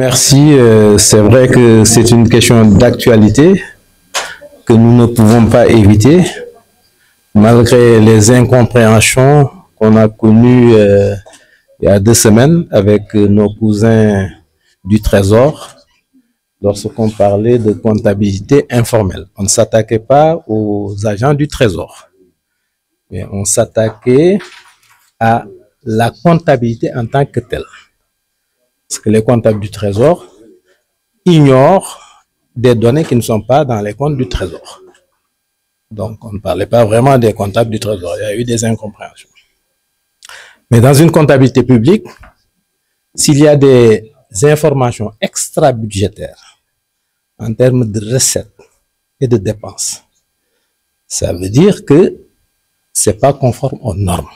Merci. C'est vrai que c'est une question d'actualité que nous ne pouvons pas éviter, malgré les incompréhensions qu'on a connues il y a 2 semaines avec nos cousins du Trésor lorsqu'on parlait de comptabilité informelle. On ne s'attaquait pas aux agents du Trésor, mais on s'attaquait à la comptabilité en tant que telle. Parce que les comptables du Trésor ignorent des données qui ne sont pas dans les comptes du Trésor. Donc, on ne parlait pas vraiment des comptables du Trésor. Il y a eu des incompréhensions. Mais dans une comptabilité publique, s'il y a des informations extra-budgétaires en termes de recettes et de dépenses, ça veut dire que ce n'est pas conforme aux normes.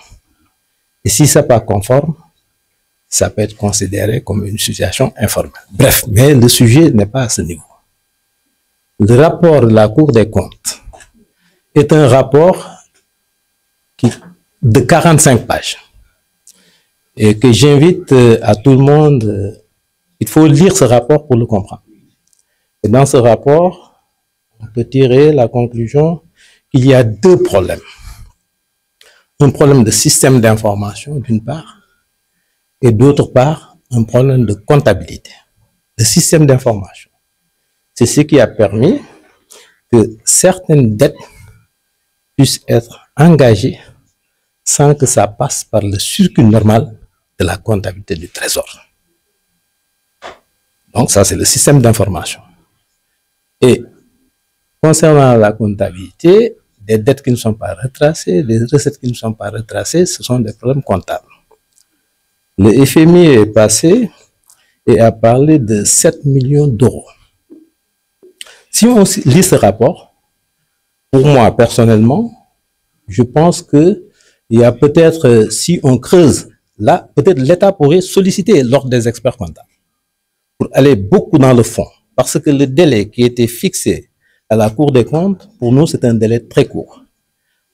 Et si ce n'est pas conforme, ça peut être considéré comme une situation informelle. Bref, mais le sujet n'est pas à ce niveau. Le rapport de la Cour des comptes est un rapport de 45 pages et que j'invite à tout le monde, il faut lire ce rapport pour le comprendre. Et dans ce rapport, on peut tirer la conclusion qu'il y a deux problèmes. Un problème de système d'information d'une part, et d'autre part, un problème de comptabilité. Le système d'information, c'est ce qui a permis que certaines dettes puissent être engagées sans que ça passe par le circuit normal de la comptabilité du Trésor. Donc ça, c'est le système d'information. Et concernant la comptabilité, des dettes qui ne sont pas retracées, des recettes qui ne sont pas retracées, ce sont des problèmes comptables. Le FMI est passé et a parlé de 7 millions d'euros. Si on lit ce rapport, pour moi, personnellement, je pense qu'il y a peut-être, si on creuse, là, peut-être l'État pourrait solliciter l'ordre des experts comptables pour aller beaucoup dans le fond. Parce que le délai qui était fixé à la Cour des comptes, pour nous, c'est un délai très court.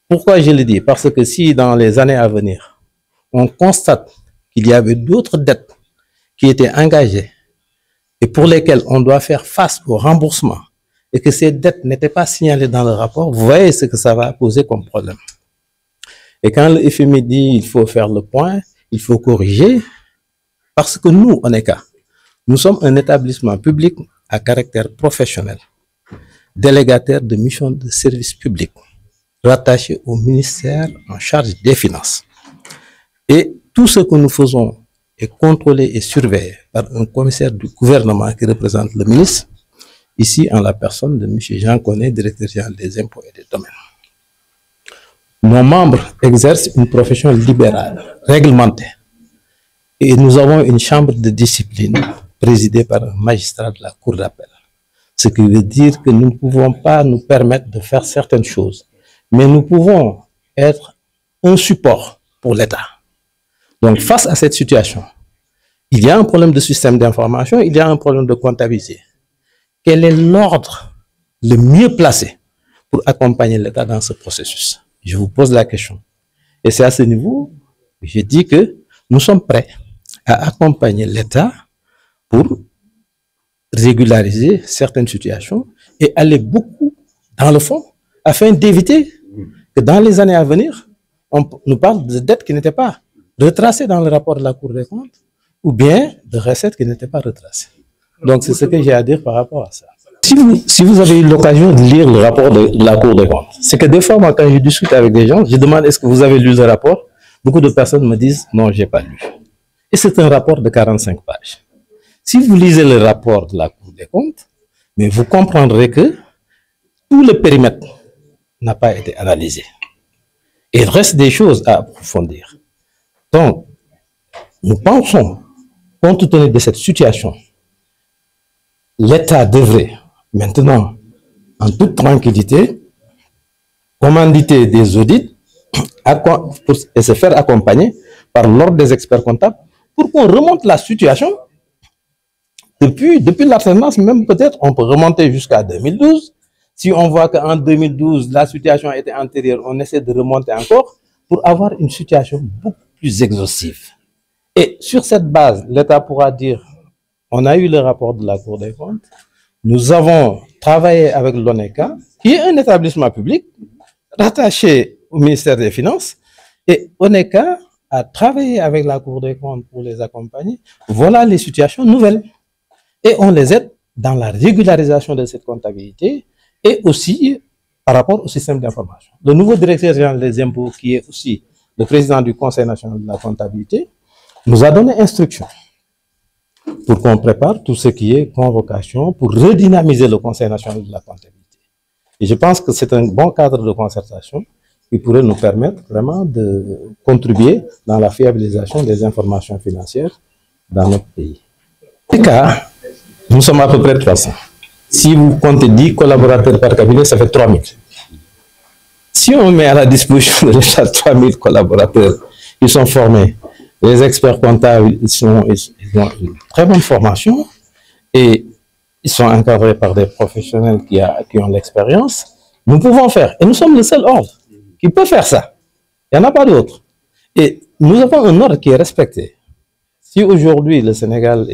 Pourquoi je le dis? Parce que si dans les années à venir, on constate qu'il y avait d'autres dettes qui étaient engagées et pour lesquelles on doit faire face au remboursement et que ces dettes n'étaient pas signalées dans le rapport, vous voyez ce que ça va poser comme problème. Et quand le FMI dit qu'il faut faire le point, il faut corriger, parce que nous, on est cas. Nous sommes un établissement public à caractère professionnel, délégataire de missions de service public, rattaché au ministère en charge des Finances. Et tout ce que nous faisons est contrôlé et surveillé par un commissaire du gouvernement qui représente le ministre, ici en la personne de M. Jean Connet, directeur général des impôts et des domaines. Nos membres exercent une profession libérale, réglementée. Et nous avons une chambre de discipline présidée par un magistrat de la Cour d'appel. Ce qui veut dire que nous ne pouvons pas nous permettre de faire certaines choses, mais nous pouvons être un support pour l'État. Donc, face à cette situation, il y a un problème de système d'information, il y a un problème de comptabilité. Quel est l'ordre le mieux placé pour accompagner l'État dans ce processus? Je vous pose la question. Et c'est à ce niveau que je dis que nous sommes prêts à accompagner l'État pour régulariser certaines situations et aller beaucoup dans le fond afin d'éviter que dans les années à venir, on nous parle de dettes qui n'étaient pas retracées dans le rapport de la Cour des comptes ou bien de recettes qui n'étaient pas retracées. Donc c'est ce que j'ai à dire par rapport à ça. Si vous avez eu l'occasion de lire le rapport de la Cour des comptes, c'est que des fois, moi, quand je discute avec des gens, je demande est-ce que vous avez lu le rapport? Beaucoup de personnes me disent non, je n'ai pas lu. Et c'est un rapport de 45 pages. Si vous lisez le rapport de la Cour des comptes, mais vous comprendrez que tout le périmètre n'a pas été analysé. Et il reste des choses à approfondir. Donc, nous pensons, compte tenu de cette situation, l'État devrait maintenant, en toute tranquillité, commanditer des audits et se faire accompagner par l'ordre des experts comptables pour qu'on remonte la situation depuis l'alternance, même peut-être on peut remonter jusqu'à 2012. Si on voit qu'en 2012, la situation était antérieure, on essaie de remonter encore pour avoir une situation beaucoup plus exhaustive. Et sur cette base, l'État pourra dire on a eu le rapport de la Cour des comptes. Nous avons travaillé avec l'ONECA, qui est un établissement public rattaché au ministère des Finances. Et ONECA a travaillé avec la Cour des comptes pour les accompagner. Voilà les situations nouvelles. Et on les aide dans la régularisation de cette comptabilité et aussi par rapport au système d'information. Le nouveau directeur général des impôts, qui est aussi le président du Conseil national de la comptabilité, nous a donné instruction pour qu'on prépare tout ce qui est convocation pour redynamiser le Conseil national de la comptabilité. Et je pense que c'est un bon cadre de concertation qui pourrait nous permettre vraiment de contribuer dans la fiabilisation des informations financières dans notre pays. En tout cas, nous sommes à peu près 300. Si vous comptez 10 collaborateurs par cabinet, ça fait 3000. Si on met à la disposition de l'État 3000 collaborateurs, ils sont formés. Les experts comptables, ils ont une très bonne formation et ils sont encadrés par des professionnels qui ont l'expérience. Nous pouvons faire, et nous sommes le seul ordre qui peut faire ça. Il n'y en a pas d'autre. Et nous avons un ordre qui est respecté. Si aujourd'hui le Sénégal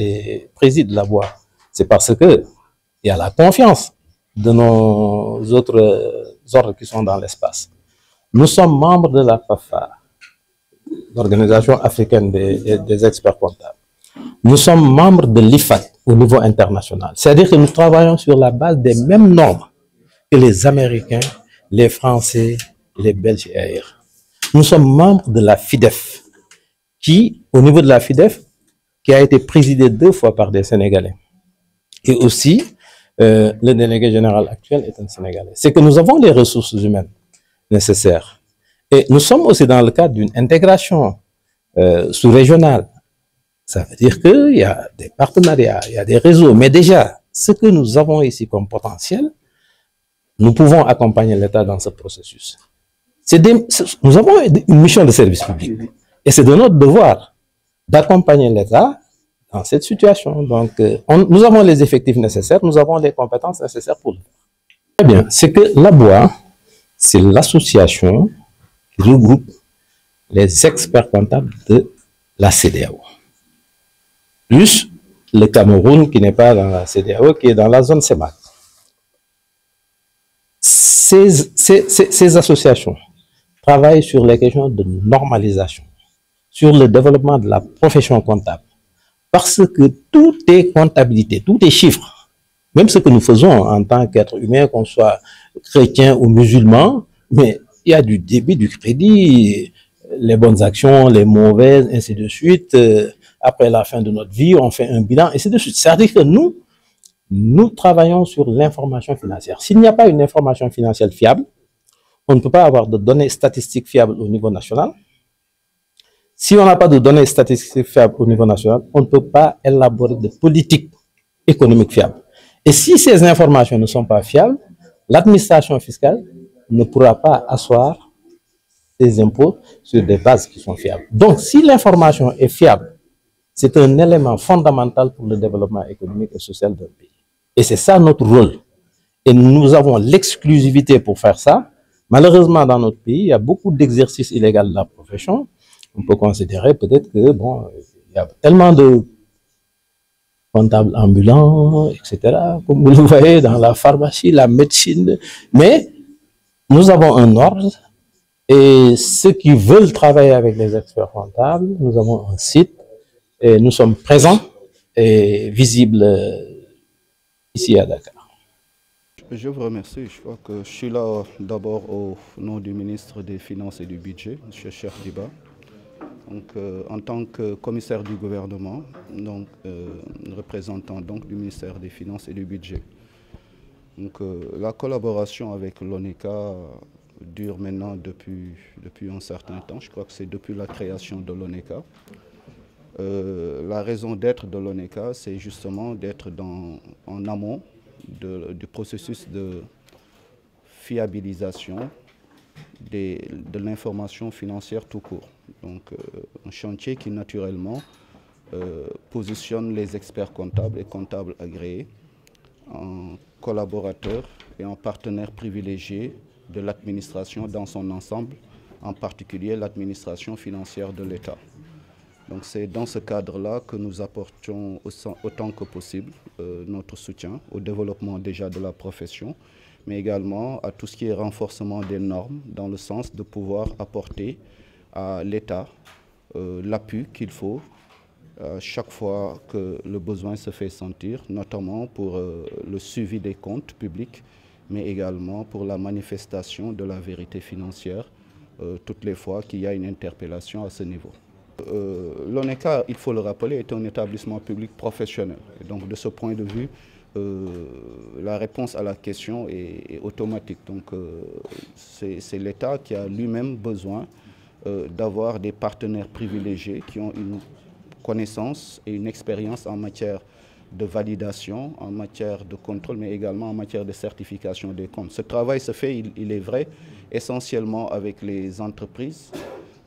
préside la voie, c'est parce que il y a la confiance de nos autres ordres qui sont dans l'espace. Nous sommes membres de la FAFA, l'Organisation africaine des experts comptables. Nous sommes membres de l'IFAC au niveau international. C'est-à-dire que nous travaillons sur la base des mêmes normes que les Américains, les Français, les Belges et ailleurs. Nous sommes membres de la FIDEF, qui, au niveau de la FIDEF, qui a été présidée 2 fois par des Sénégalais. Et aussi, le délégué général actuel est un Sénégalais. C'est que nous avons les ressources humaines nécessaires. Et nous sommes aussi dans le cadre d'une intégration sous-régionale. Ça veut dire qu'il y a des partenariats, il y a des réseaux. Mais déjà, ce que nous avons ici comme potentiel, nous pouvons accompagner l'État dans ce processus. Nous avons une mission de service public. Et c'est de notre devoir d'accompagner l'État dans cette situation. Donc, nous avons les effectifs nécessaires, nous avons les compétences nécessaires pour le faire. Très bien, c'est que l'ABOA, c'est l'association qui regroupe les experts comptables de la CEDEAO. Plus le Cameroun qui n'est pas dans la CEDEAO, qui est dans la zone CEMAC. Ces associations travaillent sur les questions de normalisation, sur le développement de la profession comptable. Parce que tout est comptabilité, tout est chiffres. Même ce que nous faisons en tant qu'être humain, qu'on soit chrétien ou musulman, mais il y a du débit, du crédit, les bonnes actions, les mauvaises, ainsi de suite. Après la fin de notre vie, on fait un bilan, ainsi de suite. C'est-à-dire que nous travaillons sur l'information financière. S'il n'y a pas une information financière fiable, on ne peut pas avoir de données statistiques fiables au niveau national. Si on n'a pas de données statistiques fiables au niveau national, on ne peut pas élaborer de politique économique fiable. Et si ces informations ne sont pas fiables, l'administration fiscale ne pourra pas asseoir ses impôts sur des bases qui sont fiables. Donc, si l'information est fiable, c'est un élément fondamental pour le développement économique et social d'un pays. Et c'est ça notre rôle. Et nous avons l'exclusivité pour faire ça. Malheureusement, dans notre pays, il y a beaucoup d'exercices illégaux de la profession. On peut considérer peut-être que, bon, il y a tellement de comptables ambulants, etc., comme vous le voyez dans la pharmacie, la médecine. Mais nous avons un ordre et ceux qui veulent travailler avec les experts comptables, nous avons un site et nous sommes présents et visibles ici à Dakar. Je vous remercie. Je crois que je suis là d'abord au nom du ministre des Finances et du Budget, M. Cheikh Diba. Donc, en tant que commissaire du gouvernement, donc, représentant donc, du ministère des Finances et du Budget. Donc, la collaboration avec l'ONECA dure maintenant depuis un certain temps. Je crois que c'est depuis la création de l'ONECA. La raison d'être de l'ONECA, c'est justement d'être en amont du processus de fiabilisation de l'information financière tout court. Donc, un chantier qui naturellement positionne les experts comptables et comptables agréés en collaborateurs et en partenaires privilégiés de l'administration dans son ensemble, en particulier l'administration financière de l'État. Donc c'est dans ce cadre-là que nous apportions autant que possible notre soutien au développement déjà de la profession, mais également à tout ce qui est renforcement des normes, dans le sens de pouvoir apporter à l'État l'appui qu'il faut chaque fois que le besoin se fait sentir, notamment pour le suivi des comptes publics, mais également pour la manifestation de la vérité financière, toutes les fois qu'il y a une interpellation à ce niveau. L'ONECA, il faut le rappeler, est un établissement public professionnel. Et donc de ce point de vue, la réponse à la question est automatique. Donc c'est l'État qui a lui-même besoin d'avoir des partenaires privilégiés qui ont une connaissance et une expérience en matière de validation, en matière de contrôle, mais également en matière de certification des comptes. Ce travail se fait, il est vrai, essentiellement avec les entreprises,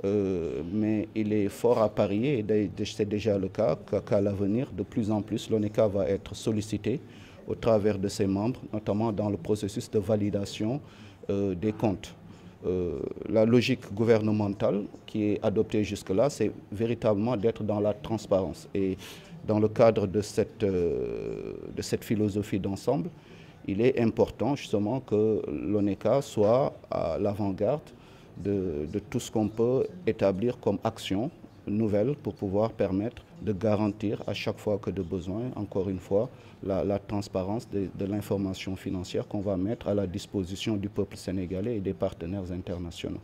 mais il est fort à parier, et c'est déjà le cas, qu'à l'avenir, de plus en plus, l'ONECA va être sollicité au travers de ses membres, notamment dans le processus de validation des comptes. La logique gouvernementale qui est adoptée jusque-là, c'est véritablement d'être dans la transparence. Et dans le cadre de cette philosophie d'ensemble, il est important justement que l'ONECA soit à l'avant-garde de tout ce qu'on peut établir comme action nouvelle pour pouvoir permettre de garantir à chaque fois que de besoin, encore une fois, la transparence de l'information financière qu'on va mettre à la disposition du peuple sénégalais et des partenaires internationaux.